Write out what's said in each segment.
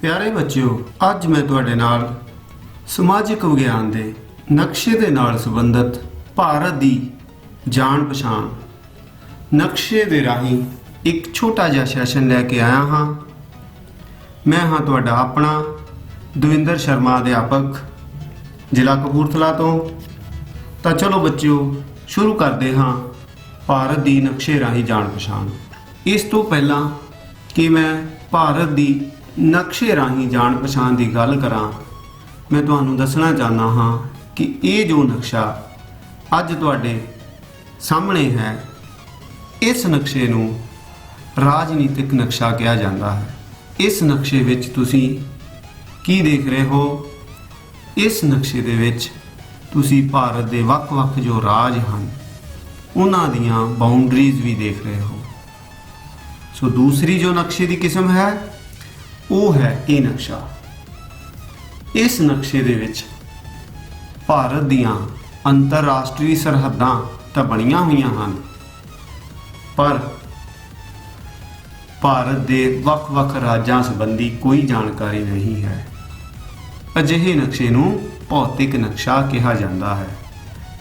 प्यारे बच्चों, अज मैं तुहाडे नाल समाजिक विग्यान दे नक्शे दे नाल संबंधित भारत दी जान पछाण नक्शे दे राही एक छोटा जिहा सैशन लैके आया हाँ। मैं हाँ तुहाडा अपना दविंदर शर्मा अध्यापक जिला कपूरथला तो। चलो बच्चों शुरू करते हाँ भारत दी नक्शे राही जान पछाण। इस तो पहला कि मैं भारत दी नक्शे राही जान पछाण की गल करा, मैं तुहानूं दसना चाहना हाँ कि ये जो नक्शा अज तुहाडे सामने है, इस नक्शे नूं राजनीतिक नक्शा कहा जाता है। इस नक्शे विच तुसीं की देख रहे हो? इस नक्शे दे विच तुसीं भारत दे वख-वख जो राज हैं उन्हां दीयां बाउंड्रीज भी देख रहे हो। सो दूसरी जो नक्शे की किस्म है वो है ये नक्शा। इस नक्शे दे विच भारत दीयां अंतरराष्ट्रीय सरहदां तां बणीआं होईआं हन, पर भारत दे वख-वख राज्यां संबंधी कोई जानकारी नहीं है। अजिहे नक्शे नूं भौतिक नक्शा कहा जाता है।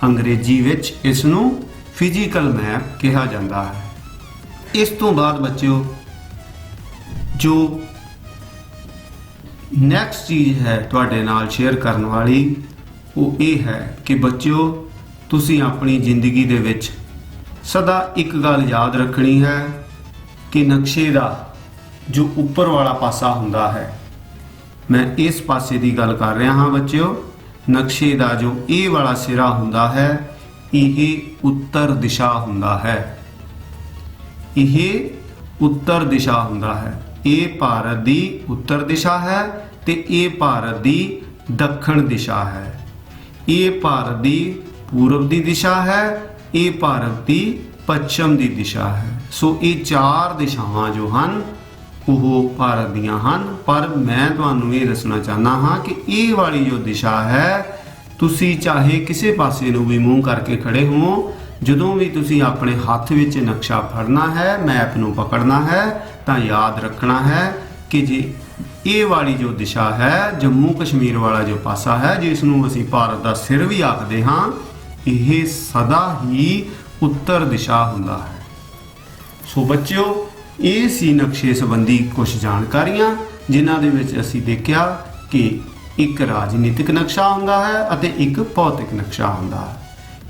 अंग्रेजी विच इस नूं फिजिकल मैप कहा जाता है। इस तो बाद बच्चों जो नैक्सट चीज़ है तुहाडे नाल शेयर करने वाली वो ये है कि बच्चों तुसीं अपनी जिंदगी दे विच सदा एक गल याद रखनी है कि नक्शे का जो उपर वाला पासा हुंदा है, मैं इस पासे की गल कर रहा हाँ बच्चों, नक्शे का जो ये वाला सिरा हुंदा है ये उत्तर दिशा हुंदा है। यह उत्तर दिशा हुंदा है। ये भारत दी उत्तर दिशा है ते ये भारत दी दक्षिण दिशा है। ये भारत दी पूर्व दी दिशा है, ये भारत दी पश्चिम दी दिशा है। सो ये चार दिशावां जो हन वो भारत दियां हन। पर मैं तुहानूं ये दसना चाहना हाँ कि ये वाली जो दिशा है तुसी चाहे किसी पासे नूं भी मूँह करके खड़े हो, जदों भी तुसी अपने हाथ विच नक्शा फड़ना है, मैप नूं पकड़ना है, तो याद रखना है कि जी ये वाली जो दिशा है जम्मू कश्मीर वाला जो पासा है जिसनूं असीं भारत का सिर भी आखदे हाँ, यह सदा ही उत्तर दिशा हुंदा है। सो बच्चों ये सी नक्शे संबंधी कुछ जानकारियां जिन्हां दे विच असीं देखिया कि एक राजनीतिक नक्शा हुंदा है अते एक भौतिक नक्शा हुंदा है।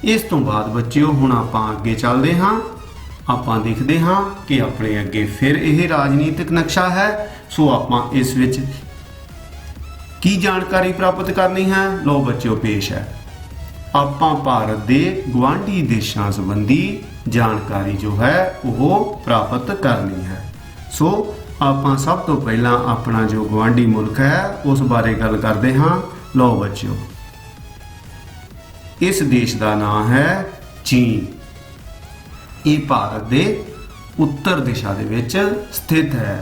इस तो बाद बच्चों हुण आपां अगे चलदे हाँ, आपां देखदे हाँ कि अपने अगे फिर यह राजनीतिक नक्शा है। सो आपां इस विच की जानकारी प्राप्त करनी है। लो बच्चों पेश है आपां भारत दे गुआंढी देशां संबंधी जानकारी जो है वो प्राप्त करनी है। सो आपां सब तो पहला अपना जो गुआंढी मुल्क है उस बारे गल करते हाँ। लो बच्चों इस देश का नाम है चीन। ये भारत के उत्तर दिशा दे विच स्थित है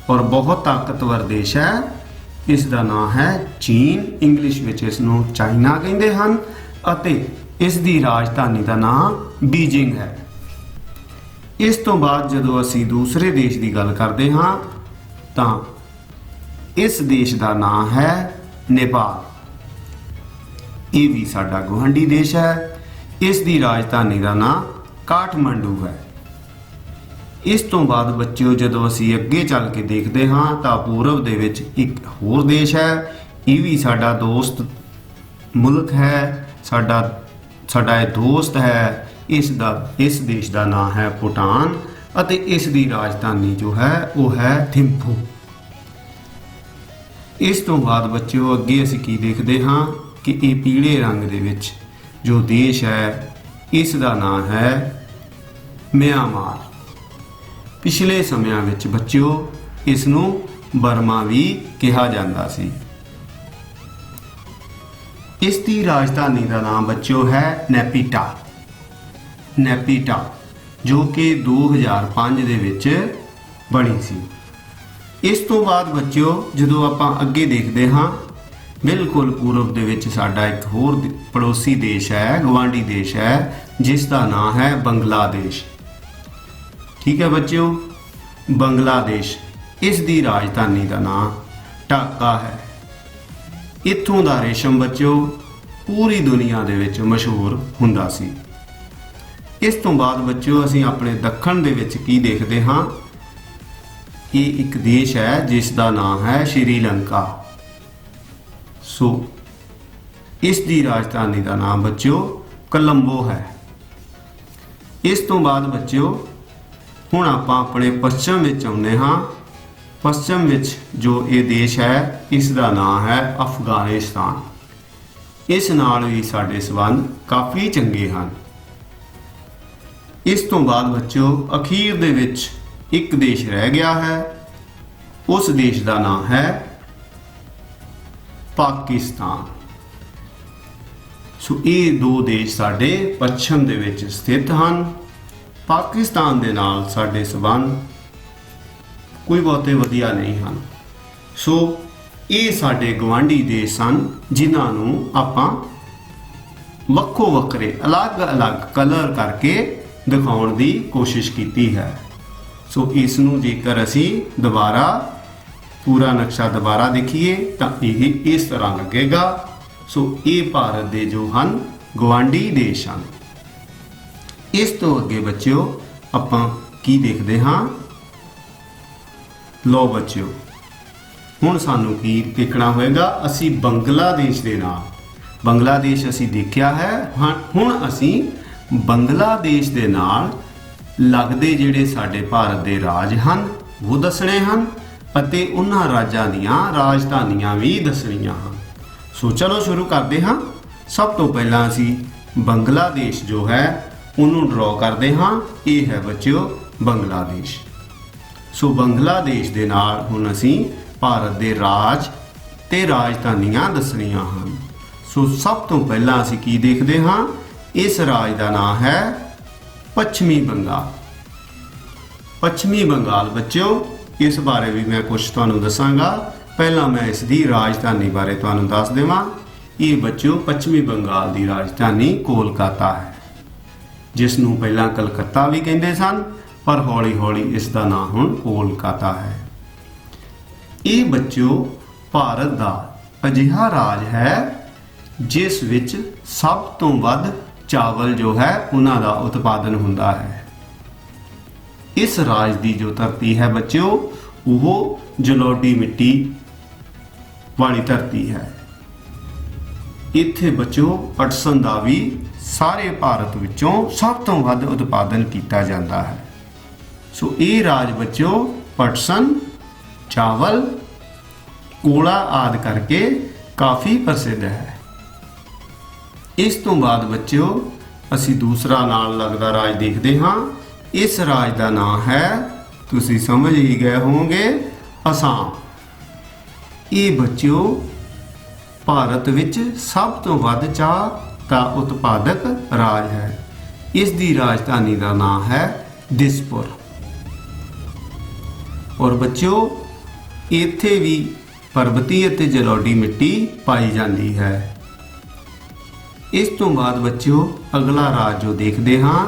और बहुत ताकतवर देश है। इसका नाम है चीन। इंग्लिश विच इसनूं चाइना कहंदे हन अते इसकी राजधानी का नाम बीजिंग है। इस तो बाद जदों असीं दूसरे देश की गल करते हाँ तो इस देश का नाम है नेपाल। ये भी साडा गुआंढी देश है। इसकी राजधानी का नाम काठमांडू है। इस तो बाद बच्चों जदों असीं अगे चल के देखते हाँ तो पूरब दे विच एक होर देश है। ये भी साडा दोस्त मुल्क है, साडा दोस्त है। इस देश का नाम है भूटान अते इसकी राजधानी जो है वो है थिम्पू। इस तो बाद बच्चों अगे असीं की देखते हाँ कि ये पीले रंग दे विच जो देश है इसका नाम है म्यांमार। पिछले समयां विच बच्चों इसनूं बर्मा भी कहा जाता सी। इसकी राजधानी का नाम बच्चों है नैपीटा जो कि 2005 दे विच बनी सी। इस तो बाद बच्चों जदों आपां अगे देखते हाँ बिल्कुल पूर्व दे विच साडा एक होर पड़ोसी देश है, गुआंढी देश है जिसका नाम है बांग्लादेश। ठीक है बच्चों, बांग्लादेश इसकी राजधानी का नाम ਢਾਕਾ ਹੈ। ਇੱਥੋਂ ਦਾ ਰੇਸ਼ਮ ਬੱਚਿਓ ਪੂਰੀ ਦੁਨੀਆ ਦੇ ਵਿੱਚ ਮਸ਼ਹੂਰ ਹੁੰਦਾ ਸੀ। ਇਸ ਤੋਂ ਬਾਅਦ ਬੱਚਿਓ ਅਸੀਂ ਆਪਣੇ ਦੱਖਣ ਦੇ ਵਿੱਚ ਕੀ ਦੇਖਦੇ ਹਾਂ, ਇਹ ਇੱਕ ਦੇਸ਼ ਹੈ ਜਿਸ ਦਾ ਨਾਮ ਹੈ ਸ਼੍ਰੀਲੰਕਾ। ਸੋ ਇਸ ਦੀ ਰਾਜਧਾਨੀ ਦਾ ਨਾਮ ਬੱਚਿਓ ਕੋਲੰਬੋ ਹੈ। ਇਸ ਤੋਂ ਬਾਅਦ ਬੱਚਿਓ ਹੁਣ ਆਪਾਂ ਆਪਣੇ ਪੱਛਮ ਵਿੱਚ ਆਉਂਦੇ ਹਾਂ। ਪੱਛਮ ਵਿੱਚ ਜੋ ਇਹ ਦੇਸ਼ ਹੈ ਇਸ ਦਾ ਨਾਮ ਹੈ ਅਫਗਾਨਿਸਤਾਨ। ਇਸ ਨਾਲ ਵੀ ਸਾਡੇ ਸੰਬੰਧ ਕਾਫੀ ਚੰਗੇ ਹਨ। ਇਸ ਤੋਂ ਬਾਅਦ ਬੱਚਿਓ ਅਖੀਰ ਦੇ ਵਿੱਚ ਇੱਕ ਦੇਸ਼ ਰਹਿ ਗਿਆ ਹੈ, ਉਸ ਦੇਸ਼ ਦਾ ਨਾਮ ਹੈ ਪਾਕਿਸਤਾਨ। ਸੋ ਇਹ ਦੋ ਦੇਸ਼ ਸਾਡੇ ਪੱਛਮ ਦੇ ਵਿੱਚ ਸਥਿਤ ਹਨ। ਪਾਕਿਸਤਾਨ ਦੇ ਨਾਲ ਸਾਡੇ ਸੰਬੰਧ ਕੋਈ ਬਹੁਤੇ ਵਧੀਆ ਨਹੀਂ ਹਨ। ਸੋ ਇਹ ਸਾਡੇ ਗਵਾਂਢੀ ਦੇਸ਼ ਹਨ ਜਿਨ੍ਹਾਂ ਨੂੰ ਆਪਾਂ ਵੱਖੋ ਵੱਖਰੇ ਅਲੱਗ-ਅਲੱਗ ਕਲਰ ਕਰਕੇ ਦਿਖਾਉਣ ਦੀ ਕੋਸ਼ਿਸ਼ ਕੀਤੀ ਹੈ। ਸੋ ਇਸ ਨੂੰ ਜੇਕਰ ਅਸੀਂ ਦੁਬਾਰਾ ਪੂਰਾ ਨਕਸ਼ਾ ਦੁਬਾਰਾ ਦੇਖੀਏ ਤਾਂ ਇਹ ਇਸ ਤਰ੍ਹਾਂ ਲੱਗੇਗਾ। ਸੋ ਇਹ ਭਾਰਤ ਦੇ ਜੋ ਹਨ ਗਵਾਂਢੀ ਦੇਸ਼ ਹਨ। ਇਸ ਤੋਂ ਅੱਗੇ ਬੱਚਿਓ ਆਪਾਂ ਕੀ ਦੇਖਦੇ ਹਾਂ, ਲੋ ਬੱਚਿਓ ਹੁਣ ਸਾਨੂੰ ਕੀ ਦੇਖਣਾ ਹੋਏਗਾ, ਅਸੀਂ ਬੰਗਲਾਦੇਸ਼ ਦੇ ਨਾਲ, ਬੰਗਲਾਦੇਸ਼ ਅਸੀਂ ਦੇਖਿਆ ਹੈ, ਹੁਣ ਅਸੀਂ ਬੰਗਲਾਦੇਸ਼ ਦੇ ਨਾਲ ਲੱਗਦੇ ਜਿਹੜੇ ਸਾਡੇ ਭਾਰਤ ਦੇ ਰਾਜ ਹਨ ਉਹ ਦੱਸਣੇ ਹਨ ਅਤੇ ਉਹਨਾਂ ਰਾਜਾਂ ਦੀਆਂ ਰਾਜਧਾਨੀਆਂ ਵੀ ਦੱਸਣੀਆਂ ਹਨ। ਸੋ ਚਲੋ ਸ਼ੁਰੂ ਕਰਦੇ ਹਾਂ। ਸਭ ਤੋਂ ਪਹਿਲਾਂ ਅਸੀਂ ਬੰਗਲਾਦੇਸ਼ ਜੋ ਹੈ ਉਹਨੂੰ ਡਰਾਅ ਕਰਦੇ ਹਾਂ। ਇਹ ਹੈ ਬੱਚਿਓ ਬੰਗਲਾਦੇਸ਼। ਸੋ ਬੰਗਲਾਦੇਸ਼ ਦੇ ਨਾਲ ਹੁਣ ਅਸੀਂ ਭਾਰਤ ਦੇ ਰਾਜ ਤੇ ਰਾਜਧਾਨੀਆਂ ਦੱਸਣੀਆਂ ਹਨ। ਸੋ ਸਭ ਤੋਂ ਪਹਿਲਾਂ ਅਸੀਂ ਕੀ ਦੇਖਦੇ ਹਾਂ, ਇਸ ਰਾਜ ਦਾ ਨਾਮ ਹੈ ਪੱਛਮੀ ਬੰਗਾਲ। ਪੱਛਮੀ ਬੰਗਾਲ ਬੱਚਿਓ ਇਸ ਬਾਰੇ ਵੀ ਮੈਂ ਕੁਝ ਤੁਹਾਨੂੰ ਦੱਸਾਂਗਾ। ਪਹਿਲਾਂ ਮੈਂ ਇਸ ਦੀ ਰਾਜਧਾਨੀ ਬਾਰੇ ਤੁਹਾਨੂੰ ਦੱਸ ਦੇਵਾਂ। ਇਹ ਬੱਚਿਓ ਪੱਛਮੀ ਬੰਗਾਲ ਦੀ ਰਾਜਧਾਨੀ ਕੋਲਕਾਤਾ ਹੈ, ਜਿਸ ਨੂੰ ਪਹਿਲਾਂ ਕਲਕੱਤਾ ਵੀ ਕਹਿੰਦੇ ਸਨ, ਪਰ ਹੌਲੀ ਹੌਲੀ ਇਸ ਦਾ ਨਾਮ ਹੁਣ ਕੋਲਕਾਤਾ ਹੈ। ਇਹ ਬੱਚਿਓ ਭਾਰਤ ਦਾ ਅਜਿਹਾ ਰਾਜ ਹੈ ਜਿਸ ਵਿੱਚ ਸਭ ਤੋਂ ਵੱਧ ਚਾਵਲ ਜੋ ਹੈ ਉਹਨਾਂ ਦਾ ਉਤਪਾਦਨ ਹੁੰਦਾ ਹੈ। ਇਸ ਰਾਜ ਦੀ ਜੋ ਧਰਤੀ ਹੈ ਬੱਚਿਓ ਉਹ ਜਲੋਢੀ ਮਿੱਟੀ ਵਾਲੀ ਧਰਤੀ ਹੈ। ਇੱਥੇ ਬੱਚਿਓ ਪਟਸਨ ਦਾ ਵੀ ਸਾਰੇ ਭਾਰਤ ਵਿੱਚੋਂ ਸਭ ਤੋਂ ਵੱਧ ਉਤਪਾਦਨ ਕੀਤਾ ਜਾਂਦਾ ਹੈ। ਸੋ ਇਹ ਰਾਜ ਬੱਚਿਓ ਪਟਸਨ, ਚਾਵਲ, ਕੋਲਾ ਆਦਿ ਕਰਕੇ ਕਾਫੀ ਪ੍ਰਸਿੱਧ ਹੈ। ਇਸ ਤੋਂ ਬਾਅਦ ਬੱਚਿਓ ਅਸੀਂ ਦੂਸਰਾ ਨਾਲ ਲੱਗਦਾ ਰਾਜ ਦੇਖਦੇ ਹਾਂ। ਇਸ ਰਾਜ ਦਾ ਨਾਮ ਹੈ, ਤੁਸੀਂ ਸਮਝ ਹੀ ਗਏ ਹੋਵੋਗੇ, ਅਸਾਮ। ਇਹ ਬੱਚਿਓ ਭਾਰਤ ਵਿੱਚ ਸਭ ਤੋਂ ਵੱਧ ਚਾਹ ਦਾ ਉਤਪਾਦਕ ਰਾਜ ਹੈ। ਇਸ ਦੀ ਰਾਜਧਾਨੀ ਦਾ ਨਾਮ ਹੈ ਦਿਸਪੁਰ। ਔਰ ਬੱਚਿਓ ਇੱਥੇ ਵੀ ਪਰਬਤੀ ਅਤੇ ਜਲੋਢੀ ਮਿੱਟੀ ਪਾਈ ਜਾਂਦੀ ਹੈ। ਇਸ ਤੋਂ ਬਾਅਦ ਬੱਚਿਓ ਅਗਲਾ ਰਾਜ ਜੋ ਦੇਖਦੇ ਹਾਂ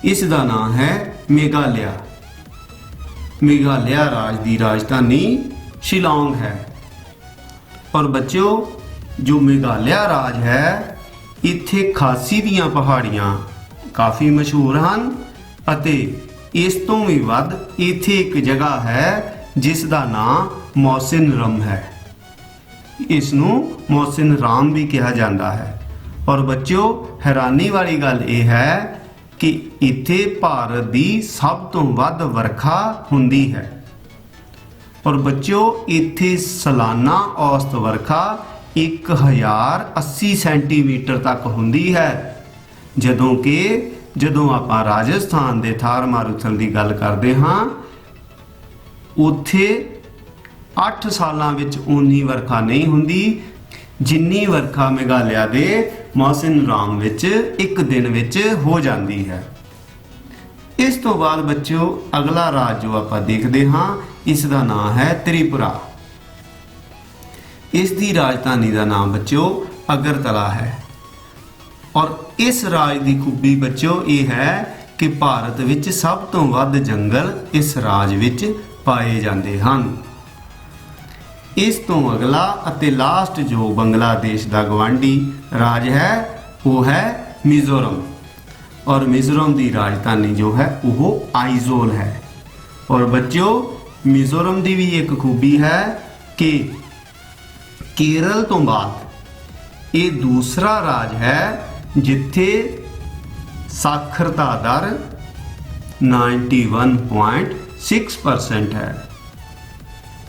ਇਸ ਦਾ ਨਾਮ ਹੈ ਮੇਘਾਲਿਆ। ਮੇਘਾਲਿਆ ਰਾਜ ਦੀ ਰਾਜਧਾਨੀ ਸ਼ਿਲੌਂਗ ਹੈ। ਔਰ ਬੱਚਿਓ ਜੋ ਮੇਘਾਲਿਆ ਰਾਜ ਹੈ ਇੱਥੇ ਖਾਸੀ ਦੀਆਂ ਪਹਾੜੀਆਂ ਕਾਫੀ ਮਸ਼ਹੂਰ ਹਨ ਅਤੇ ਇਸ ਤੋਂ ਵੀ ਵੱਧ ਇੱਥੇ ਇੱਕ ਜਗ੍ਹਾ ਹੈ ਜਿਸ ਦਾ ਨਾਮ ਮੌਸਿਨਰਾਮ ਹੈ। ਇਸ ਨੂੰ ਮੌਸਿਨਰਾਮ ਵੀ ਕਿਹਾ ਜਾਂਦਾ ਹੈ। ਔਰ ਬੱਚਿਓ ਹੈਰਾਨੀ ਵਾਲੀ ਗੱਲ ਇਹ ਹੈ ਕਿ ਇੱਥੇ ਭਾਰਤ ਦੀ ਸਭ ਤੋਂ ਵੱਧ ਵਰਖਾ ਹੁੰਦੀ ਹੈ। ਔਰ ਬੱਚਿਓ ਇੱਥੇ ਸਾਲਾਨਾ ਔਸਤ ਵਰਖਾ 1080 ਸੈਂਟੀਮੀਟਰ ਤੱਕ ਹੁੰਦੀ ਹੈ, ਜਦੋਂ ਆਪਾਂ ਰਾਜਸਥਾਨ ਦੇ ਥਾਰ ਮਾਰੂਥਲ ਦੀ ਗੱਲ ਕਰਦੇ ਹਾਂ ਉੱਥੇ 8 ਸਾਲਾਂ ਵਿੱਚ ਉਨੀ ਵਰਖਾ ਨਹੀਂ ਹੁੰਦੀ ਜਿੰਨੀ ਵਰਖਾ ਮੇਘਾਲਿਆ ਦੇ ਮੌਸਿਨਰਾਮ ਵਿੱਚ ਇੱਕ ਦਿਨ ਵਿੱਚ ਹੋ ਜਾਂਦੀ ਹੈ। ਇਸ ਤੋਂ ਬਾਅਦ ਬੱਚਿਓ ਅਗਲਾ ਰਾਜ ਜੋ ਆਪਾਂ ਦੇਖਦੇ ਹਾਂ ਇਸ ਦਾ ਨਾਮ ਹੈ ਤ੍ਰਿਪੁਰਾ। ਇਸ ਦੀ ਰਾਜਧਾਨੀ ਦਾ ਨਾਮ ਬੱਚਿਓ ਅਗਰਤਲਾ ਹੈ। ਔਰ ਇਸ ਰਾਜ ਦੀ ਖੂਬੀ ਬੱਚਿਓ ਇਹ ਹੈ ਕਿ ਭਾਰਤ ਵਿੱਚ ਸਭ ਤੋਂ ਵੱਧ ਜੰਗਲ ਇਸ ਰਾਜ ਵਿੱਚ ਪਾਏ ਜਾਂਦੇ ਹਨ। इस तो अगला ਅਤੇ लास्ट जो बांग्लादेश का गवांढी राज है वो है मिजोरम। और मिजोरम की राजधानी जो है वो आइजोल है। और बच्चों मिजोरम की भी एक खूबी है कि केरल तो बाद ये दूसरा राज है जिथे साक्षरता दर 91.6% है।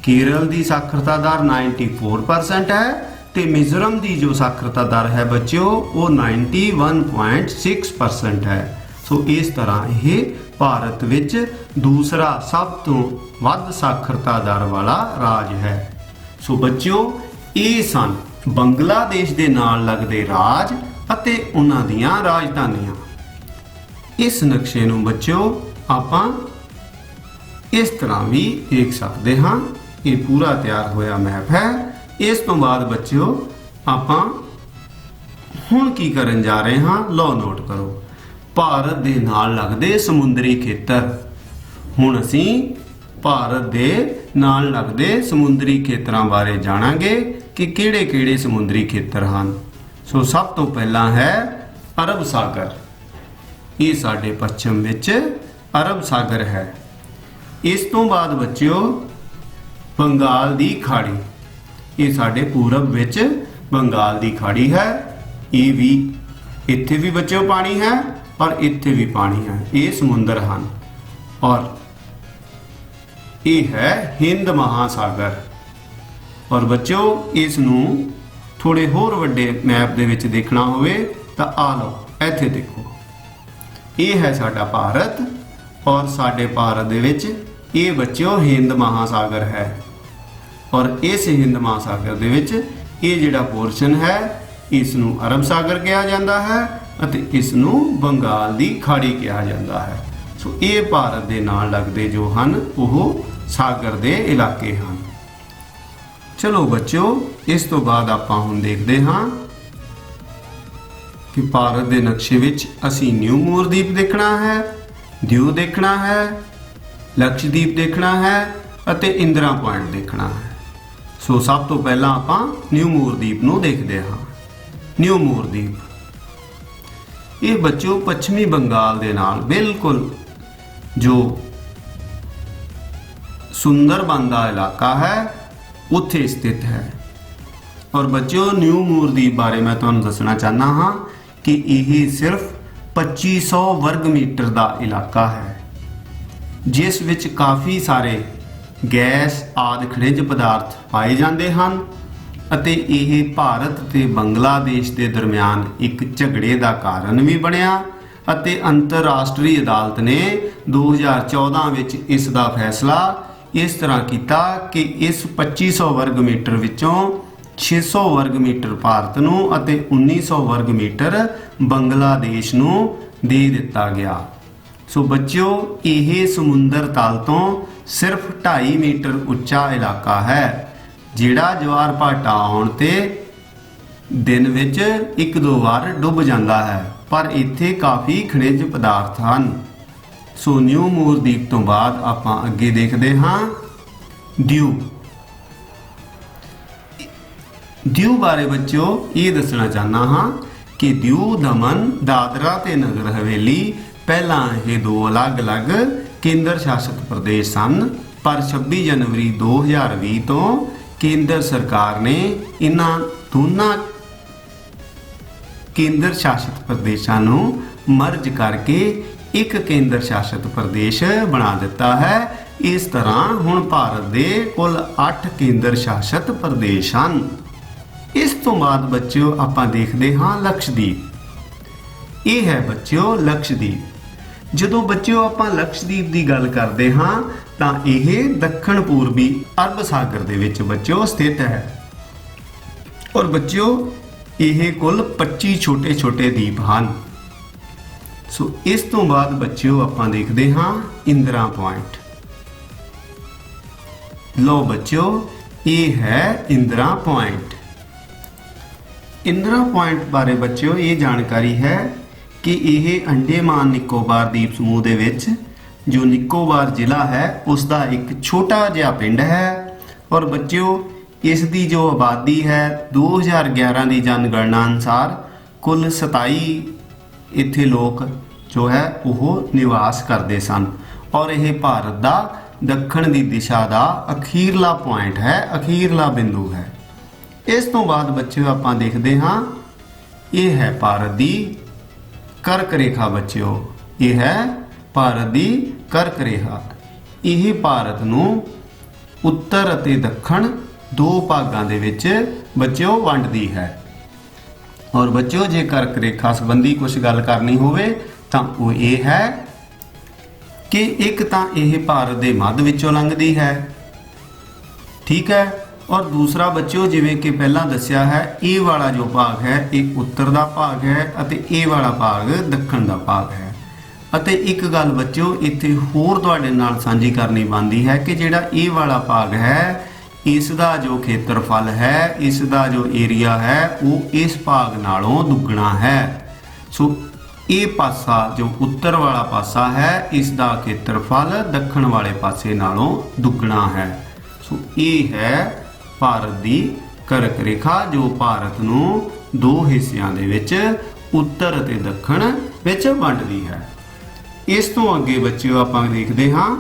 केरल की साक्षरता दर 94% है तो मिजोरम की जो साक्षरता दर है बच्चों वो 91.6% है। सो इस तरह ये भारत विच दूसरा सब तो वध साक्षरता दर वाला राज है। सो बच्चों ये सन बांग्लादेश के नाल लगदे राज अते उन्हां दीयां राजधानियां। इस नक्शे नूं बच्चों आपां इस तरह भी देख सकते हाँ। ये पूरा तैयार होया मैप है। इस तो बाद बच्चों आपां हुण की करन जा रहे हाँ, लो नोट करो। भारत दे नाल लगदे समुद्री खेतर। हुण असीं भारत दे नाल लगदे समुद्री खेतरां बारे जाणांगे कि किहड़े-किहड़े समुद्री खेतर हन। सो सब तो पहला है अरब सागर। ये साडे पश्चिम विच अरब सागर है। इस तो बाद बच्चों बंगाल दी खाड़ी। ये साडे पूरब विच बंगाल दी खाड़ी है। ये भी इत्थे भी बच्चों पानी है और इत्थे भी पानी है। ये समुंदर हैं। और ये है हिंद महासागर। और बच्चों इस नूं थोड़े होर वड्डे मैप दे विच देखना होवे तां आ लो इत्थे देखो। ये है साडा भारत और साडे भारत दे विच ये बच्चों हिंद महासागर है। और इस हिंद महासागर दे विच ये जिहड़ा पोर्शन है इसनूं अरब सागर कहा जाता है अते इसनूं बंगाल दी खाड़ी कहा जाता है। सो ये भारत दे नाल लगदे जो हन वो सागर दे इलाके हैं। चलो बच्चों इस तो बाद आपां हुण देखदे हां कि भारत दे नक्शे विच असीं न्यू मोरदीप देखना है, दीव देखना है, लक्षद्वीप देखना है अते इंदिरा पॉइंट देखना है। सो सब तो पहला आपां न्यू मोरदीप नूं देखदे हां। न्यू मोरदीप ये बच्चों पश्चिमी बंगाल दे नाल बिल्कुल जो सुंदरबन दा इलाका है उत्थे स्थित है। और बच्चों न्यू मोरदीप बारे मैं तुहानूं दसना चाहना हाँ कि यह सिर्फ 2500 वर्ग मीटर का इलाका है जिस विच काफ़ी सारे गैस आदि खनिज पदार्थ पाए जाते हैं। ਅਤੇ ਇਹ ਭਾਰਤ ਤੇ ਬੰਗਲਾਦੇਸ਼ ਦੇ ਦਰਮਿਆਨ ਇੱਕ ਝਗੜੇ ਦਾ ਕਾਰਨ ਵੀ ਬਣਿਆ ਅਤੇ ਅੰਤਰਰਾਸ਼ਟਰੀ ਅਦਾਲਤ ਨੇ 2014 ਵਿੱਚ ਇਸ ਦਾ ਫੈਸਲਾ ਇਸ ਤਰ੍ਹਾਂ ਕੀਤਾ ਕਿ ਇਸ 2500 ਵਰਗ ਮੀਟਰ ਵਿੱਚੋਂ 600 ਵਰਗ ਮੀਟਰ ਭਾਰਤ ਨੂੰ ਅਤੇ 1900 ਵਰਗ ਮੀਟਰ ਬੰਗਲਾਦੇਸ਼ ਨੂੰ ਦੇ ਦਿੱਤਾ ਗਿਆ। ਸੋ ਬੱਚਿਓ ਇਹ ਸਮੁੰਦਰ ਤਲ ਤੋਂ ਸਿਰਫ 2.5 ਮੀਟਰ ਉੱਚਾ ਇਲਾਕਾ ਹੈ ਜਿਹੜਾ ਜਵਾਰ ਭਾਟਾ ਆਉਣ ਤੇ दिन विच एक दो बार डुब जाता है पर इत्थे काफ़ी खनिज पदार्थ हैं। सो न्यू मोरदीप तो बाद आपां अगे देखते हाँ दीव। दीव बारे बच्चों ये दसना चाहना हाँ कि दीव दमन दादरा ते नगर हवेली पहला ये दो अलग अलग केंद्र शासित प्रदेश सन पर 26 जनवरी 2020 तो केंद्र सरकार ने इन्हां दोनों केंद्र शासित प्रदेशों नूं मर्ज करके एक केंद्र शासित प्रदेश बना दिता है। इस तरह हुण भारत दे कुल 8 केंद्र शासित प्रदेश हैं। इस तो बाद बच्चों आपां देखते हाँ लक्षद्वीप। ये है बच्चों लक्षद्वीप। जदों बच्चों आपां लक्षद्वीप की गल करते हाँ तो यह दक्षिण पूर्वी अरब सागर दे विच बच्चों स्थित है। और बच्चों यह कुल 25 छोटे छोटे द्वीप हैं। सो इस तो बाद बच्चों आपां देखते हाँ इंदिरा पॉइंट। लो बच्चों ये है इंदिरा पॉइंट। इंदिरा पॉइंट बारे बच्चों ये जानकारी है कि यह अंडेमान निकोबार द्वीप समूह दे विच जो निकोबार जिला है उसका एक छोटा जिहा पिंड है। और बच्चों इस दी जो आबादी है 2011 की जनगणना अनुसार कुल 27 इत्थे लोग जो है वो निवास करते सन और यह भारत का दक्षिण की दिशा का अखीरला पॉइंट है, अखीरला बिंदु है। इस तो बाद बच्चों आप देखते हाँ ये है भारत की कर्क रेखा। बच्चों ये है भारत की कर्क रेखा। यह भारत नूं उत्तर अते दक्षिण दो भागों के विच बच्चों वंडदी है। और बच्चों जे कर्क रेखा संबंधी कुछ गल करनी होवे तां वो ये है कि एक तां यह भारत के मध्य विचों लंघदी है, ठीक है, और दूसरा बच्चों जिवें कि पहला दस्या है ये वाला जो भाग है ये उत्तर का भाग है अते ये वाला भाग दक्षिण का भाग है। अते एक गल बच्चों इत्थे होर तुहाडे नाल सांझी करनी बनदी है कि जिहड़ा ये वाला भाग है इसका जो खेत्रफल है, इसका जो एरिया है वो इस भाग नालों दुगना है। सो ये पासा जो उत्तर वाला पासा है इसका खेत्रफल दक्षिण वाले पासे नालों दुगना है। सो ये है भारत की कर्क रेखा जो भारत नूं दो हिस्सियां दे विच उत्तर अते दक्षिण विच वंडदी है। इस तो अगे बच्चों आपां देखते हाँ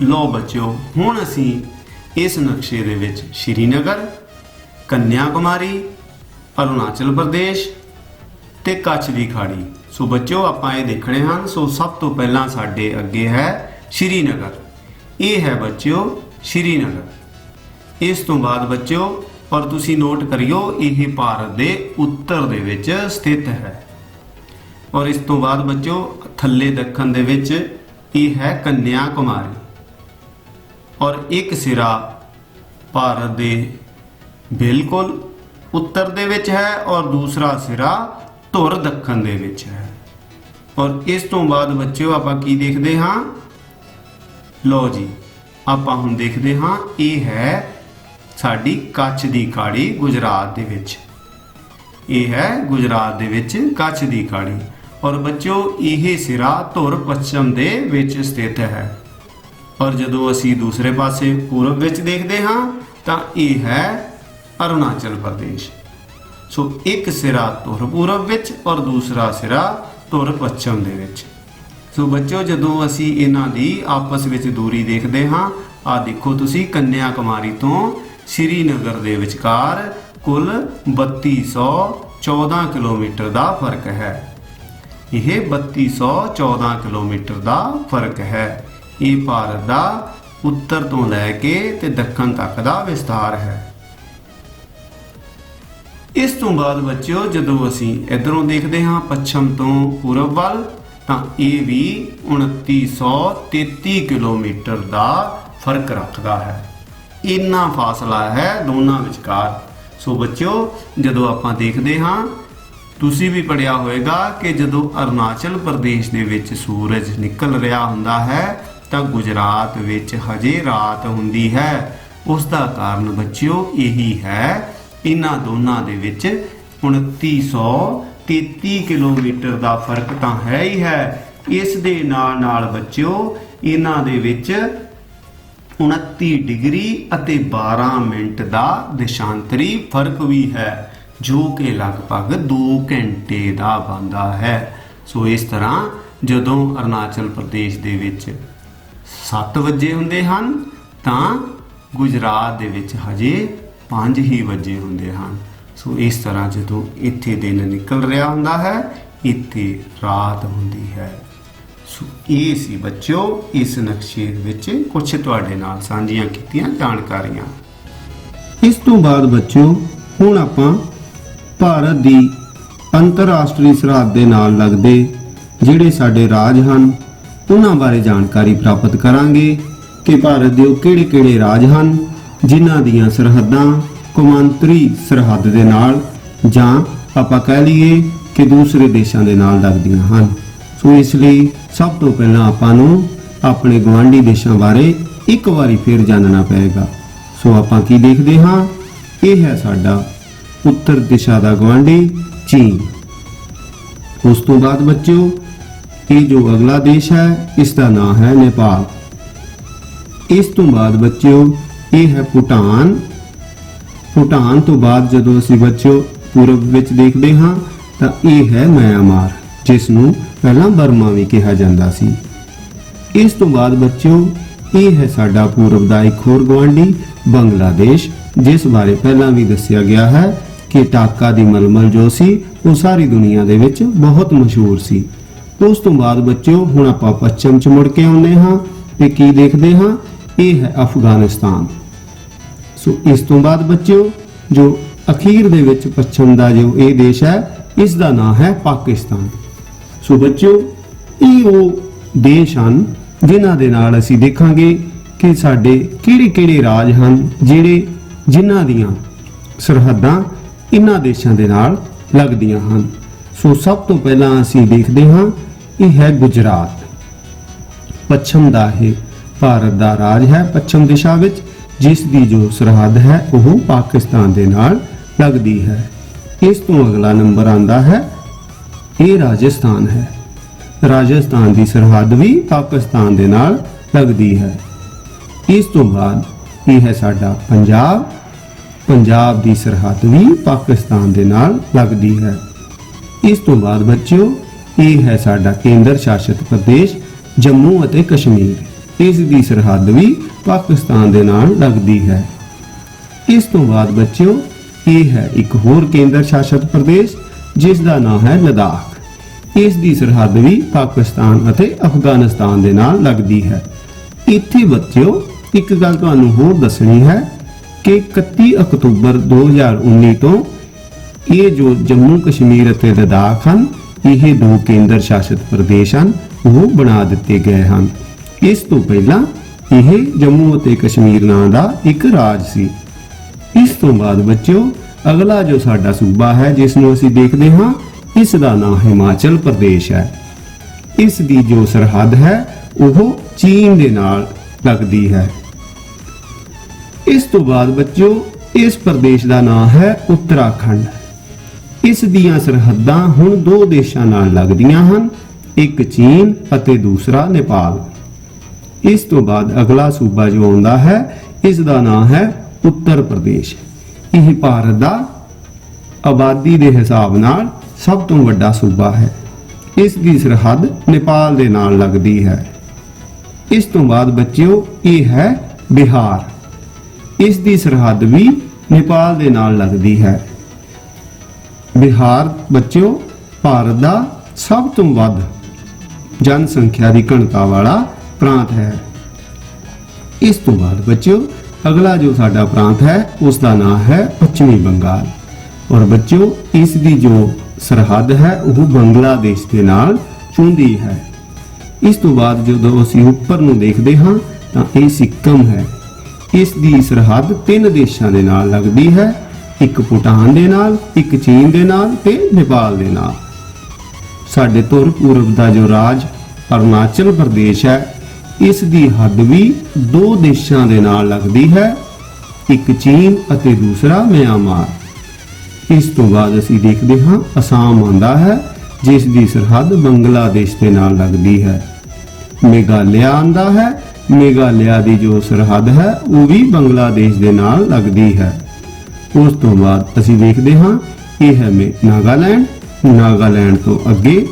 लो बच्चों हुण असीं इस नक्शे दे विच श्रीनगर, कन्याकुमारी, अरुणाचल प्रदेश ते कच्छ की खाड़ी। सो बच्चों आपां ये देखने हैं। सो सब तो पहला साडे अगे है श्रीनगर। ये है बच्चों श्रीनगर। इस तो बाद बच्चों और तुसी नोट करियो यह भारत के उत्तर दे विच स्थित है। और इस तो बाद बच्चों थल्ले दक्षिण दे विच ये है कन्याकुमारी और एक सिरा भारत दे बिल्कुल उत्तर दे विच है और दूसरा सिरा धुर दक्षिण दे विच है। और इस तो बाद बच्चों आपां की देखते हाँ, लो जी आपां हुण देखते हाँ ये है साडी कच्छ दी खाड़ी गुजरात दे विच। ये है गुजरात दे विच कच्छ दी खाड़ी और बच्चों यह सिरा धुर पश्चिम दे विच स्थित है। और जदों असी दूसरे पासे पूरब विच देखते हाँ तो यह है अरुणाचल प्रदेश। सो एक सिरा धुर पूरब विच और दूसरा सिरा धुर पश्चिम दे विच। सो बच्चों जदों असी इन्हां दी आपस विच दूरी देखते हाँ आ देखो तुसी कन्याकुमारी तो श्रीनगर दे विचकार कुल 3214 किलोमीटर का फर्क है। यह 3214 किलोमीटर का फर्क है। ये भारत का उत्तर तो लैके ते दक्षिण तक का विस्तार है। इस तो बाद बच्चों जदों असी इधरों देखते हाँ पश्चिम तो पूरब वाल तो ये भी 2933 किलोमीटर का फर्क रखता है। इन्ना फासला है दोनों विचकार। सो बच्चों जदों आप देखते हाँ तुसी भी पढ़िया होएगा कि जदों अरुणाचल प्रदेश दे विच सूरज निकल रहा हुंदा है तो गुजरात विच हजे रात हुंदी है। उसका कारण बच्चों यही है इन्हां दोनों दे विच 2933 किलोमीटर का फर्क तो है ही है। इस दे नाल नाल बच्चों इन्हां दे विच 29 डिग्री अते 12 मिनट का देशांतरी फर्क भी है जो कि लगभग 2 घंटे का बनता है। सो इस तरह जदों अरुणाचल प्रदेश दे विच 7 वजे हुंदे हन तां गुजरात दे विच हजे 5 ही वजे हुंदे हन। सो इस तरह जदों इत्थे दिन निकल रहा हुंदा है इत्थे रात हुंदी है। सो ये सी बच्चों इस नक्शे विच कुछ तुहाडे नाल सांझियां कीतियां जानकारियां। इस तो बाद बच्चों हुण आपां भारत की अंतरराष्ट्रीय सरहद के नाल लगदे जिहड़े साडे राज हन उन्हां बारे जानकारी प्राप्त करांगे कि भारत दे किहड़े-किहड़े राज हन जिन्हां दीयां सरहदां कौमांतरी सरहद दे नाल जां आपां कह लईए कि दूसरे देशां दे नाल लगदियां हन। सो इसलिए सब तो पहला आपां नूं अपने गवांढी देशां बारे एक बारी फिर जानना पएगा। सो आपां की देखदे हां यह है साडा उत्तर दिशा का गवांढी चीन। उस तो बाद बच्चों ये जो अगला देश है इसका नाम है नेपाल। ਇਸ ਤੋਂ ਬਾਅਦ ਬੱਚਿਓ ਇਹ ਹੈ ਭੂਟਾਨ। ਭੂਟਾਨ ਤੋਂ ਬਾਅਦ ਜਦੋਂ ਅਸੀਂ ਬੱਚਿਓ ਪੂਰਬ ਵਿੱਚ ਦੇਖਦੇ ਹਾਂ ਤਾਂ ਇਹ ਹੈ ਮਿਆਂਮਾਰ, ਜਿਸ ਨੂੰ ਪਹਿਲਾਂ ਬਰਮਾ ਵੀ ਕਿਹਾ ਜਾਂਦਾ ਸੀ। ਇਸ ਤੋਂ ਬਾਅਦ ਬੱਚਿਓ ਇਹ ਹੈ ਸਾਡਾ ਪੂਰਬ ਦਾ ਇੱਕ ਹੋਰ ਗੁਆਂਢੀ ਬੰਗਲਾਦੇਸ਼, ਜਿਸ ਬਾਰੇ ਪਹਿਲਾਂ ਵੀ ਦੱਸਿਆ ਗਿਆ ਹੈ ਕਿ ਢਾਕਾ ਦੀ ਮਲਮਲ ਜੋ ਸੀ ਉਹ ਸਾਰੀ ਦੁਨੀਆ ਦੇ ਵਿੱਚ ਬਹੁਤ ਮਸ਼ਹੂਰ ਸੀ। ਉਸ ਤੋਂ ਬਾਅਦ ਬੱਚਿਓ ਹੁਣ ਆਪਾਂ ਪੱਛਮ 'ਚ ਮੁੜ ਕੇ ਆਉਂਦੇ ਹਾਂ ਤੇ ਕੀ ਦੇਖਦੇ ਹਾਂ, ਇਹ ਹੈ ਅਫਗਾਨਿਸਤਾਨ। ਸੋ ਇਸ ਤੋਂ ਬਾਅਦ ਬੱਚਿਓ ਜੋ ਅਖੀਰ ਦੇ ਵਿੱਚ ਪੱਛਮ ਦਾ ਜੋ ਇਹ ਦੇਸ਼ ਹੈ, ਇਸ ਦਾ ਨਾਮ ਹੈ ਪਾਕਿਸਤਾਨ। ਸੋ ਬੱਚਿਓ ਇਹ ਉਹ ਦੇਸ਼ ਹਨ ਜਿਨ੍ਹਾਂ ਦੇ ਨਾਲ ਅਸੀਂ ਦੇਖਾਂਗੇ ਕਿ ਸਾਡੇ ਕਿਹੜੇ ਰਾਜ ਹਨ ਜਿਨ੍ਹਾਂ ਦੀਆਂ ਸਰਹੱਦਾਂ ਇਹਨਾਂ ਦੇਸ਼ਾਂ ਦੇ ਨਾਲ ਲੱਗਦੀਆਂ ਹਨ। ਸੋ ਸਭ ਤੋਂ ਪਹਿਲਾਂ ਅਸੀਂ ਦੇਖਦੇ ਹਾਂ ਇਹ ਹੈ ਗੁਜਰਾਤ। ਪੱਛਮ ਦਾ ਇਹ ਭਾਰਤ ਦਾ ਰਾਜ ਹੈ ਪੱਛਮ ਦਿਸ਼ਾ ਵਿੱਚ, ਜਿਸ ਦੀ ਜੋ ਸਰਹੱਦ ਹੈ ਉਹ ਪਾਕਿਸਤਾਨ ਦੇ ਨਾਲ ਲੱਗਦੀ ਹੈ। ਇਸ ਤੋਂ ਅਗਲਾ ਨੰਬਰ ਆਂਦਾ ਹੈ ਇਹ ਰਾਜਸਥਾਨ ਹੈ। ਰਾਜਸਥਾਨ ਦੀ ਸਰਹੱਦ ਵੀ ਪਾਕਿਸਤਾਨ ਦੇ ਨਾਲ ਲੱਗਦੀ ਹੈ। ਇਸ ਤੋਂ ਬਾਅਦ ਇਹ ਹੈ ਸਾਡਾ ਪੰਜਾਬ। ਪੰਜਾਬ ਦੀ ਸਰਹੱਦ ਵੀ ਪਾਕਿਸਤਾਨ ਦੇ ਨਾਲ ਲੱਗਦੀ ਹੈ। ਇਸ ਤੋਂ ਬਾਅਦ ਬੱਚਿਓ ਇਹ ਹੈ ਸਾਡਾ ਕੇਂਦਰ ਸ਼ਾਸਿਤ ਪ੍ਰਦੇਸ਼ ਜੰਮੂ ਅਤੇ ਕਸ਼ਮੀਰ। ਇਸ ਦੀ ਸਰਹੱਦ ਵੀ ਪਾਕਿਸਤਾਨ ਦੇ ਨਾਲ ਲੱਗਦੀ ਹੈ। ਇਸ ਤੋਂ ਬਾਅਦ ਬੱਚਿਓ ਇਹ ਹੈ ਇੱਕ ਹੋਰ ਕੇਂਦਰ ਸ਼ਾਸਿਤ ਪ੍ਰਦੇਸ਼ ਜਿਸ ਦਾ ਨਾਮ ਹੈ ਲਦਾਖ। ਇਸ ਦੀ ਸਰਹੱਦ ਵੀ ਪਾਕਿਸਤਾਨ ਅਤੇ ਅਫਗਾਨਿਸਤਾਨ ਦੇ ਨਾਲ ਲੱਗਦੀ ਹੈ। ਇੱਥੇ ਬੱਚਿਓ ਇੱਕ ਗੱਲ ਤੁਹਾਨੂੰ ਹੋਰ ਦੱਸਣੀ ਹੈ ਕਿ 31 ਅਕਤੂਬਰ 2019 ਤੋਂ ਇਹ ਜੋ ਜੰਮੂ ਕਸ਼ਮੀਰ ਅਤੇ ਲਦਾਖ ਹਨ, ਇਹ ਦੋ ਕੇਂਦਰ ਸ਼ਾਸਿਤ ਪ੍ਰਦੇਸ਼ ਹਨ, ਉਹ ਬਣਾ ਦਿੱਤੇ ਗਏ ਹਨ। ਇਸ ਤੋਂ ਪਹਿਲਾਂ ਇਹ ਜੰਮੂ ਅਤੇ ਕਸ਼ਮੀਰ ਨਾਂ ਦਾ ਇੱਕ ਰਾਜ ਸੀ। ਇਸ ਤੋਂ ਬਾਅਦ ਬੱਚਿਓ ਅਗਲਾ ਜੋ ਸਾਡਾ ਸੂਬਾ ਹੈ ਜਿਸ ਨੂੰ ਅਸੀਂ ਦੇਖਦੇ ਹਾਂ, ਇਸ ਦਾ ਨਾਮ ਹਿਮਾਚਲ ਪ੍ਰਦੇਸ਼ ਹੈ। ਇਸ ਦੀ ਜੋ ਸਰਹੱਦ ਹੈ ਉਹ ਚੀਨ ਦੇ ਨਾਲ ਲੱਗਦੀ ਹੈ। ਇਸ ਤੋਂ ਬਾਅਦ ਬੱਚਿਓ ਇਸ ਪ੍ਰਦੇਸ਼ ਦਾ ਨਾਮ ਹੈ ਉੱਤਰਾਖੰਡ। ਇਸ ਦੀਆਂ ਸਰਹੱਦਾਂ ਹੁਣ ਦੋ ਦੇਸ਼ਾਂ ਨਾਲ ਲੱਗਦੀਆਂ ਹਨ, ਇੱਕ ਚੀਨ ਅਤੇ ਦੂਸਰਾ ਨੇਪਾਲ। ਇਸ ਤੋਂ ਬਾਅਦ ਅਗਲਾ ਸੂਬਾ ਜੋ ਆਉਂਦਾ ਹੈ ਇਸ ਦਾ ਨਾਮ ਹੈ ਉੱਤਰ ਪ੍ਰਦੇਸ਼। ਇਹ ਭਾਰਤ ਦਾ ਆਬਾਦੀ ਦੇ ਹਿਸਾਬ ਨਾਲ ਸਭ ਤੋਂ ਵੱਡਾ ਸੂਬਾ ਹੈ। ਇਸ ਦੀ ਸਰਹੱਦ ਨੇਪਾਲ ਦੇ ਨਾਲ ਲੱਗਦੀ ਹੈ। ਇਸ ਤੋਂ ਬਾਅਦ ਬੱਚਿਓ ਇਹ ਹੈ ਬਿਹਾਰ। ਇਸ ਦੀ ਸਰਹੱਦ ਵੀ ਨੇਪਾਲ ਦੇ ਨਾਲ ਲੱਗਦੀ ਹੈ। ਬਿਹਾਰ ਬੱਚਿਓ ਭਾਰਤ ਦਾ ਸਭ ਤੋਂ ਵੱਧ ਜਨਸੰਖਿਆ ਦੀ ਘਣਤਾ ਵਾਲਾ ਪ੍ਰਾਂਤ ਹੈ। ਇਸ ਤੋਂ ਬਾਅਦ ਬੱਚਿਓ ਅਗਲਾ ਜੋ ਸਾਡਾ ਪ੍ਰਾਂਤ ਹੈ ਉਸ ਦਾ ਨਾਮ ਹੈ ਪੱਛਮੀ ਬੰਗਾਲ। ਔਰ ਬੱਚਿਓ ਇਸ ਦੀ ਜੋ ਸਰਹੱਦ ਹੈ ਉਹ ਬੰਗਲਾਦੇਸ਼ ਦੇ ਨਾਲ ਚੁੰਦੀ ਹੈ। ਇਸ ਤੋਂ ਬਾਅਦ ਜਦੋਂ ਅਸੀਂ ਉੱਪਰ ਨੂੰ ਦੇਖਦੇ ਹਾਂ ਤਾਂ ਇਹ ਸਿੱਕਮ ਹੈ। ਇਸ ਦੀ ਸਰਹੱਦ ਤਿੰਨ ਦੇਸ਼ਾਂ ਦੇ ਨਾਲ ਲੱਗਦੀ ਹੈ, ਇੱਕ ਭੂਟਾਨ ਦੇ ਨਾਲ, ਇੱਕ ਚੀਨ ਦੇ ਨਾਲ ਤੇ ਨੇਪਾਲ ਦੇ ਨਾਲ। ਸਾਡੇ ਤੁਰ ਪੂਰਬ ਦਾ ਜੋ ਰਾਜ ਅਰੁਣਾਚਲ ਪ੍ਰਦੇਸ਼ ਹੈ, ਇਸ ਦੀ ਹੱਦ ਵੀ ਦੋ ਦੇਸ਼ਾਂ ਦੇ ਨਾਲ ਲੱਗਦੀ ਹੈ, ਇੱਕ ਚੀਨ ਅਤੇ ਦੂਸਰਾ ਮਿਆਂਮਾਰ। ਇਸ ਤੋਂ ਬਾਅਦ ਅਸੀਂ ਦੇਖਦੇ ਹਾਂ ਅਸਾਮ ਆਉਂਦਾ ਹੈ ਜਿਸ ਦੀ ਸਰਹੱਦ ਬੰਗਲਾਦੇਸ਼ ਦੇ ਨਾਲ ਲੱਗਦੀ ਹੈ। ਮੇਘਾਲਿਆ ਆਉਂਦਾ ਹੈ, ਮੇਘਾਲਿਆ ਦੀ ਜੋ ਸਰਹੱਦ ਹੈ ਉਹ ਵੀ ਬੰਗਲਾਦੇਸ਼ ਦੇ ਨਾਲ ਲੱਗਦੀ ਹੈ। ਉਸ ਤੋਂ ਬਾਅਦ ਅਸੀਂ ਦੇਖਦੇ ਹਾਂ ਇਹ ਹੈ ਨਾਗਾਲੈਂਡ। ਨਾਗਾਲੈਂਡ ਤੋਂ ਅੱਗੇ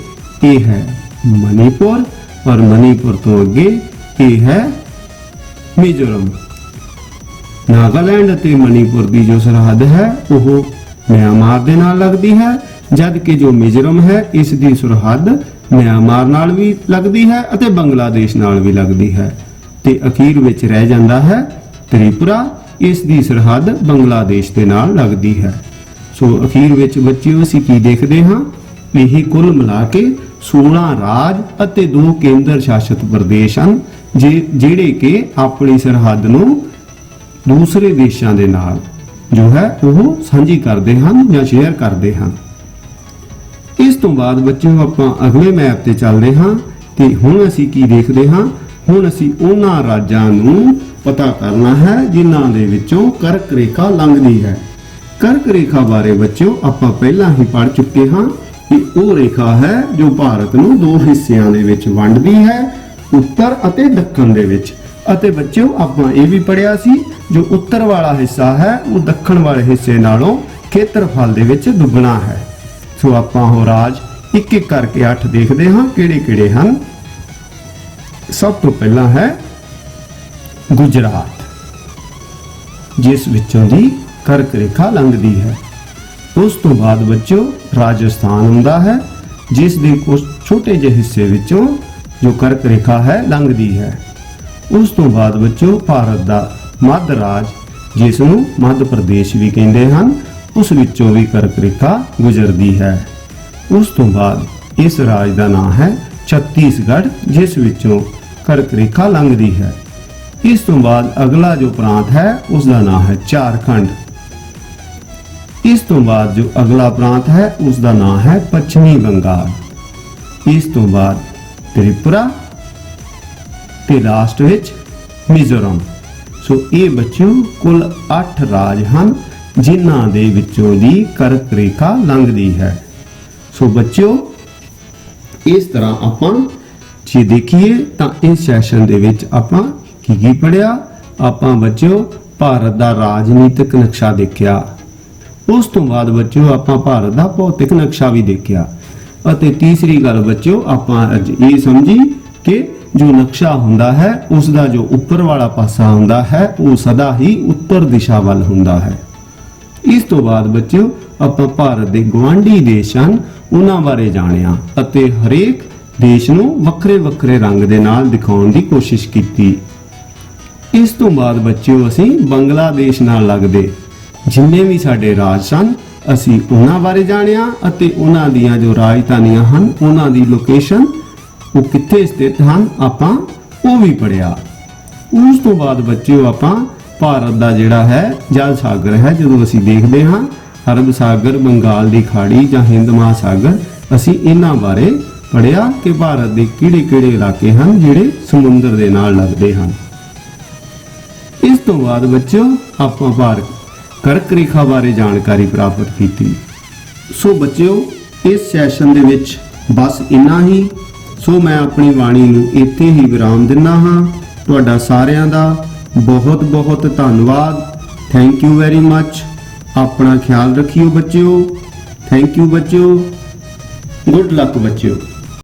ਇਹ ਹੈ ਮਨੀਪੁਰ ਔਰ ਮਨੀਪੁਰ ਤੋਂ ਅੱਗੇ ਇਹ ਹੈ ਮਿਜ਼ੋਰਮ। ਨਾਗਾਲੈਂਡ ਅਤੇ ਮਨੀਪੁਰ ਦੀ ਜੋ ਸਰਹੱਦ ਹੈ ਉਹ ਮਿਆਂਮਾਰ ਦੇ ਨਾਲ ਲੱਗਦੀ ਹੈ, ਜਦ ਕਿ ਜੋ ਮਿਜ਼ੋਰਮ ਹੈ ਇਸ ਦੀ ਸਰਹੱਦ ਮਿਆਂਮਾਰ ਨਾਲ ਵੀ ਲੱਗਦੀ ਹੈ ਅਤੇ ਬੰਗਲਾਦੇਸ਼ ਨਾਲ ਵੀ ਲੱਗਦੀ ਹੈ। ਤੇ ਅਖੀਰ ਵਿੱਚ ਰਹਿ ਜਾਂਦਾ ਹੈ ਤ੍ਰਿਪੁਰਾ। ਇਸ ਦੀ ਸਰਹੱਦ ਬੰਗਲਾਦੇਸ਼ ਦੇ ਨਾਲ ਲੱਗਦੀ ਹੈ। ਸੋ ਅਖੀਰ ਵਿੱਚ ਬੱਚਿਓ ਅਸੀਂ ਕੀ ਦੇਖਦੇ ਹਾਂ, ਇਹ ਕੁੱਲ ਮਿਲਾ ਕੇ 16 ਰਾਜ ਅਤੇ 2 ਕੇਂਦਰ ਸ਼ਾਸਿਤ ਪ੍ਰਦੇਸ਼ ਹਨ ਜਿਹੜੇ ਕਿ ਆਪਣੀ ਸਰਹੱਦ ਨੂੰ ਦੂਸਰੇ ਦੇਸ਼ਾਂ ਦੇ ਨਾਲ ਜੋ ਹੈ ਉਹ ਸਾਂਝੀ ਕਰਦੇ ਹਨ ਜਾਂ ਸ਼ੇਅਰ ਕਰਦੇ ਹਨ। ਇਸ ਤੋਂ ਬਾਅਦ ਬੱਚਿਓ ਆਪਾਂ ਅਗਲੇ ਮੈਪ ਤੇ ਚੱਲਦੇ ਹਾਂ ਤੇ ਹੁਣ ਅਸੀਂ ਕੀ ਦੇਖਦੇ ਹਾਂ, ਹੁਣ ਅਸੀਂ ਉਹਨਾਂ ਰਾਜਾਂ ਨੂੰ ਪਤਾ ਕਰਨਾ ਹੈ ਜਿਨ੍ਹਾਂ ਦੇ ਵਿੱਚੋਂ ਕਰਕ ਰੇਖਾ ਲੰਘਦੀ ਹੈ। ਕਰਕ ਰੇਖਾ ਬਾਰੇ ਬੱਚਿਓ ਆਪਾਂ ਪਹਿਲਾਂ ਹੀ ਪੜ੍ਹ ਚੁੱਕੇ ਹਾਂ ਕਿ ਉਹ ਰੇਖਾ ਹੈ ਜੋ ਭਾਰਤ ਨੂੰ ਦੋ ਹਿੱਸਿਆਂ ਦੇ ਵਿੱਚ ਵੰਡਦੀ ਹੈ, ਉੱਤਰ ਅਤੇ ਦੱਖਣ ਦੇ ਵਿੱਚ। ਅਤੇ ਬੱਚਿਓ ਆਪਾਂ ਇਹ ਵੀ ਪੜਿਆ ਸੀ ਜੋ ਉੱਤਰ ਵਾਲਾ ਹਿੱਸਾ ਹੈ ਉਹ ਦੱਖਣ ਵਾਲੇ ਹਿੱਸੇ ਨਾਲੋਂ ਖੇਤਰਫਲ ਦੇ ਵਿੱਚ ਦੁੱਗਣਾ ਹੈ। ਸੋ ਆਪਾਂ ਉਹ ਰਾਜ ਇੱਕ ਇੱਕ ਕਰਕੇ 8 ਦੇਖਦੇ ਹਾਂ ਕਿਹੜੇ ਕਿਹੜੇ ਹਨ। ਸਭ ਤੋਂ ਪਹਿਲਾਂ ਹੈ ਗੁਜਰਾਤ, ਜਿਸ ਵਿੱਚੋਂ ਦੀ ਕਰਕ ਰੇਖਾ ਲੰਘਦੀ ਹੈ। ਉਸ ਤੋਂ ਬਾਅਦ ਬੱਚਿਓ ਰਾਜਸਥਾਨ ਹੁੰਦਾ ਹੈ, ਜਿਸ ਦੇ ਕੁਝ ਛੋਟੇ ਜਿਹੇ ਹਿੱਸੇ ਵਿੱਚੋਂ ਜੋ ਕਰਕ ਰੇਖਾ ਹੈ ਲੰਘਦੀ ਹੈ। ਉਸ ਤੋਂ ਬਾਅਦ ਬੱਚਿਓ ਭਾਰਤ ਦਾ ਮੱਧ ਰਾਜ, ਜਿਸ ਨੂੰ ਮੱਧ ਪ੍ਰਦੇਸ਼ ਵੀ ਕਹਿੰਦੇ ਹਨ, ਉਸ ਵਿੱਚੋਂ ਵੀ ਕਰਕ ਰੇਖਾ ਗੁਜ਼ਰਦੀ ਹੈ। ਉਸ ਤੋਂ ਬਾਅਦ ਇਸ ਰਾਜ ਦਾ ਨਾਮ ਹੈ ਛੱਤੀਸਗੜ੍ਹ, ਜਿਸ ਵਿੱਚੋਂ ਕਰਕ ਰੇਖਾ ਲੰਘਦੀ ਹੈ। ਇਸ ਤੋਂ ਬਾਅਦ ਅਗਲਾ ਜੋ ਪ੍ਰਾਂਤ ਹੈ ਉਸ ਦਾ ਨਾਮ ਹੈ ਝਾਰਖੰਡ। ਇਸ ਤੋਂ ਬਾਅਦ ਜੋ ਅਗਲਾ ਪ੍ਰਾਂਤ ਹੈ ਉਸ ਦਾ ਨਾਮ ਹੈ ਪੱਛਮੀ ਬੰਗਾਲ। ਇਸ ਤੋਂ ਬਾਅਦ ਤ੍ਰਿਪੁਰਾ ਤੇ ਲਾਸਟ ਵਿੱਚ ਮਿਜ਼ੋਰਮ। ਸੋ ਇਹ ਬੱਚਿਓ ਕੁੱਲ 8 ਰਾਜ ਹਨ ਜਿਨ੍ਹਾਂ ਦੇ ਵਿੱਚੋਂ ਦੀ ਕਰਕ ਰੇਖਾ ਲੰਘਦੀ ਹੈ। ਸੋ ਬੱਚਿਓ ਇਸ ਤਰ੍ਹਾਂ ਆਪਾਂ ਜੇ ਦੇਖੀਏ ਤਾਂ ਇਸ ਸੈਸ਼ਨ ਦੇ ਵਿੱਚ ਆਪਾਂ ਕੀ ਪੜਿਆ। ਆਪਾਂ ਬੱਚਿਓ ਭਾਰਤ ਦਾ ਰਾਜਨੀਤਿਕ ਨਕਸ਼ਾ ਦੇਖਿਆ। ਉਸ ਤੋਂ ਬਾਅਦ ਬੱਚਿਓ ਆਪਾਂ ਭਾਰਤ ਦਾ ਭੌਤਿਕ ਨਕਸ਼ਾ ਵੀ ਦੇਖਿਆ। ਅਤੇ ਤੀਸਰੀ ਗੱਲ ਬੱਚਿਓ ਆਪਾਂ ਅੱਜ ਇਹ ਸਮਝੀ ਕਿ ਜੋ ਨਕਸ਼ਾ ਹੁੰਦਾ ਹੈ ਉਸ ਦਾ ਜੋ ਉੱਪਰ ਵਾਲਾ ਪਾਸਾ ਹੁੰਦਾ ਹੈ ਉਹ ਸਦਾ ਹੀ ਉੱਤਰ ਦਿਸ਼ਾ ਵੱਲ ਹੁੰਦਾ ਹੈ। ਇਸ ਤੋਂ ਬਾਅਦ ਬੱਚਿਓ ਆਪਾਂ ਭਾਰਤ ਦੇ ਗੁਆਂਢੀ ਦੇਸ਼ ਹਨ ਉਹਨਾਂ ਬਾਰੇ ਜਾਣਿਆ ਅਤੇ ਹਰੇਕ ਦੇਸ਼ ਨੂੰ ਵੱਖਰੇ ਵੱਖਰੇ ਰੰਗ ਦੇ ਨਾਲ ਦਿਖਾਉਣ ਦੀ ਕੋਸ਼ਿਸ਼ ਕੀਤੀ। ਇਸ ਤੋਂ ਬਾਅਦ ਬੱਚਿਓ ਅਸੀਂ ਬੰਗਲਾਦੇਸ਼ ਨਾਲ ਲੱਗਦੇ ਜਿੰਨੇ ਵੀ ਸਾਡੇ ਰਾਜ ਸਨ ਅਸੀਂ ਉਹਨਾਂ ਬਾਰੇ ਜਾਣਿਆ ਅਤੇ ਉਹਨਾਂ ਦੀਆਂ ਜੋ ਰਾਜਧਾਨੀਆਂ ਹਨ ਉਹਨਾਂ ਦੀ ਲੋਕੇਸ਼ਨ ਉਹ ਕਿੱਥੇ ਸਥਿਤ ਹਨ ਆਪਾਂ ਉਹ ਵੀ ਪੜਿਆ। ਉਸ ਤੋਂ ਬਾਅਦ ਬੱਚਿਓ ਆਪਾਂ ਭਾਰਤ ਦਾ ਜਿਹੜਾ ਹੈ ਜਲ ਸਾਗਰ ਹੈ, ਜਦੋਂ ਅਸੀਂ ਦੇਖਦੇ ਹਾਂ ਅਰਬ ਸਾਗਰ, ਬੰਗਾਲ ਦੀ ਖਾੜੀ ਜਾਂ ਹਿੰਦ ਮਹਾਸਾਗਰ, ਅਸੀਂ ਇਹਨਾਂ ਬਾਰੇ ਪੜਿਆ ਕਿ ਭਾਰਤ ਦੇ ਕਿਹੜੇ-ਕਿਹੜੇ ਇਲਾਕੇ ਹਨ ਜਿਹੜੇ ਸਮੁੰਦਰ ਦੇ ਨਾਲ ਲੱਗਦੇ ਹਨ। ਇਸ ਤੋਂ ਬਾਅਦ ਬੱਚਿਓ ਆਪਾਂ ਭਾਰਤ ਕਰਕ ਰੇਖਾ ਬਾਰੇ ਜਾਣਕਾਰੀ ਪ੍ਰਾਪਤ ਕੀਤੀ। ਸੋ ਬੱਚਿਓ ਇਸ ਸੈਸ਼ਨ ਦੇ ਵਿੱਚ ਬਸ ਇੰਨਾ ਹੀ। ਸੋ ਮੈਂ ਆਪਣੀ ਬਾਣੀ ਨੂੰ ਇੱਥੇ ਹੀ ਵਿਰਾਮ ਦਿੰਦਾ ਹਾਂ। ਤੁਹਾਡਾ ਸਾਰਿਆਂ ਦਾ ਬਹੁਤ ਬਹੁਤ ਧੰਨਵਾਦ। Thank you very much. ਆਪਣਾ ਖਿਆਲ ਰੱਖਿਓ ਬੱਚਿਓ। ਥੈਂਕ ਯੂ ਬੱਚਿਓ। ਗੁੱਡ ਲੱਕ ਬੱਚਿਓ।